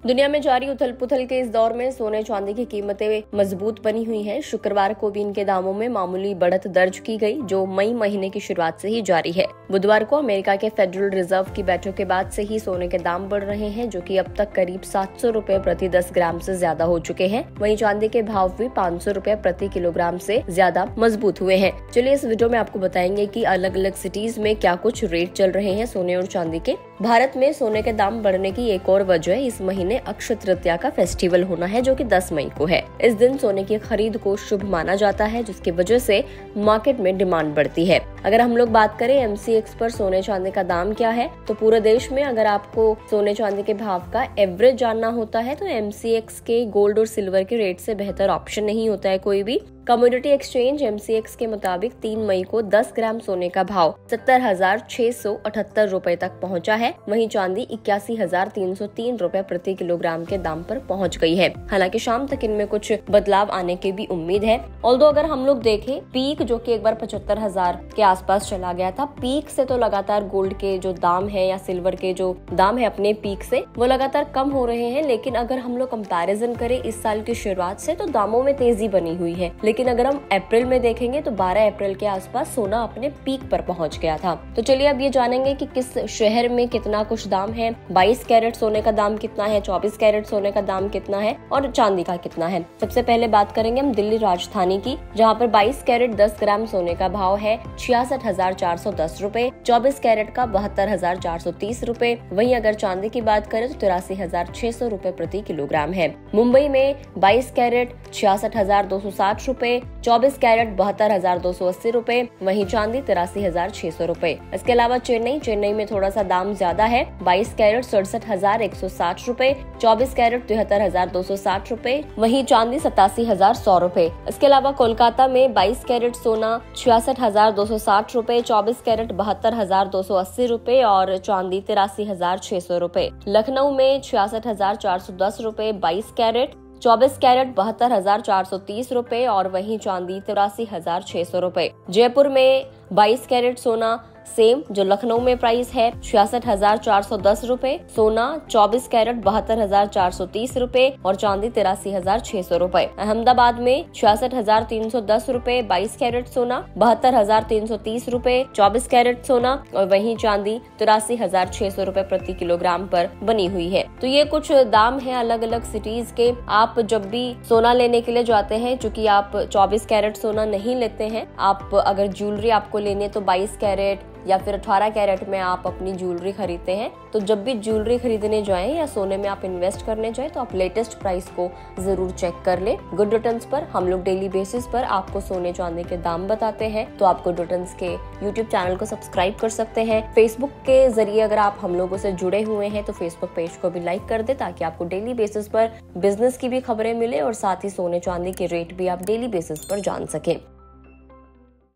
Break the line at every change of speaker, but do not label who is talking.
दुनिया में जारी उथल पुथल के इस दौर में सोने चांदी की कीमतें मजबूत बनी हुई हैं। शुक्रवार को भी इनके दामों में मामूली बढ़त दर्ज की गई, जो मई महीने की शुरुआत से ही जारी है। बुधवार को अमेरिका के फेडरल रिजर्व की बैठक के बाद से ही सोने के दाम बढ़ रहे हैं, जो कि अब तक करीब 700 रुपए प्रति 10 ग्राम से ज्यादा हो चुके हैं। वहीं चांदी के भाव भी 500 रुपए प्रति किलोग्राम से ज्यादा मजबूत हुए हैं। चलिए इस वीडियो में आपको बताएंगे कि अलग अलग सिटीज में क्या कुछ रेट चल रहे हैं सोने और चांदी के। भारत में सोने के दाम बढ़ने की एक और वजह इस महीने अक्षय तृतीया का फेस्टिवल होना है, जो कि 10 मई को है। इस दिन सोने की खरीद को शुभ माना जाता है, जिसकी वजह से मार्केट में डिमांड बढ़ती है। अगर हम लोग बात करें MCX पर सोने चांदी का दाम क्या है, तो पूरे देश में अगर आपको सोने चांदी के भाव का एवरेज जानना होता है तो MCX के गोल्ड और सिल्वर के रेट से बेहतर ऑप्शन नहीं होता है कोई भी। कमोडिटी एक्सचेंज MCX के मुताबिक 3 मई को 10 ग्राम सोने का भाव 70,678 रुपए तक पहुंचा है। वहीं चांदी 81,303 रुपए प्रति किलोग्राम के दाम पर पहुंच गई है। हालांकि शाम तक इनमें कुछ बदलाव आने की भी उम्मीद है। ऑल्दो अगर हम लोग देखें, पीक जो कि एक बार 75,000 के आसपास चला गया था, पीक से तो लगातार गोल्ड के जो दाम है या सिल्वर के जो दाम है अपने पीक से वो लगातार कम हो रहे हैं। लेकिन अगर हम लोग कंपैरिजन करें इस साल की शुरुआत से, तो दामों में तेजी बनी हुई है। लेकिन अगर हम अप्रैल में देखेंगे तो 12 अप्रैल के आसपास सोना अपने पीक पर पहुंच गया था। तो चलिए अब ये जानेंगे कि किस शहर में कितना कुछ दाम है, 22 कैरेट सोने का दाम कितना है, 24 कैरेट सोने का दाम कितना है और चांदी का कितना है। सबसे पहले बात करेंगे हम दिल्ली राजधानी की, जहाँ पर 22 कैरेट 10 ग्राम सोने का भाव है 66,410 रुपए, 24 कैरेट का 72,430 रुपए। वहीं अगर चांदी की बात करें तो 83,600 रुपए प्रति किलोग्राम है। मुंबई में 22 कैरेट 66,260 रुपए, 24 कैरेट 72,280 रुपए, वहीं चांदी 83,600 रुपए। इसके अलावा चेन्नई में थोड़ा सा दाम ज्यादा है, 22 कैरेट 67,160 रुपए, 24 कैरेट 73,260 रुपए, वहीं चांदी 87,100 रुपए। इसके अलावा कोलकाता में 22 कैरेट सोना 66,260 रुपए, 24 कैरेट 72,280 रुपए और चांदी 83,600 रुपए। लखनऊ में 66,410 रुपए 22 कैरेट, 24 कैरेट 72,430 रुपए और वहीं चांदी 83,600 रुपए। जयपुर में 22 कैरेट सोना सेम जो लखनऊ में प्राइस है 66,410 रुपए, सोना 24 कैरेट 72,430 रुपए और चांदी 83,600 रुपए। अहमदाबाद में 66,310 रुपए 22 कैरेट सोना, 72,330 रुपए 24 कैरेट सोना और वहीं चांदी 83,600 रुपए प्रति किलोग्राम पर बनी हुई है। तो ये कुछ दाम है अलग अलग सिटीज के। आप जब भी सोना लेने के लिए जाते हैं, चूंकि आप 24 कैरेट सोना नहीं लेते हैं, आप अगर ज्वेलरी आपको लेनी है तो 22 कैरेट या फिर 18 कैरेट में आप अपनी ज्वेलरी खरीदते हैं। तो जब भी ज्वेलरी खरीदने जाएं या सोने में आप इन्वेस्ट करने जाएं तो आप लेटेस्ट प्राइस को जरूर चेक कर लें। गुड रिटर्न्स पर हम लोग डेली बेसिस पर आपको सोने चांदी के दाम बताते हैं, तो आप गुड रिटर्न्स के यूट्यूब चैनल को सब्सक्राइब कर सकते हैं। फेसबुक के जरिए अगर आप हम लोगों से जुड़े हुए हैं तो फेसबुक पेज को भी लाइक कर दे, ताकि आपको डेली बेसिस पर बिजनेस की भी खबरें मिले और साथ ही सोने चांदी के रेट भी आप डेली बेसिस पर जान सकें।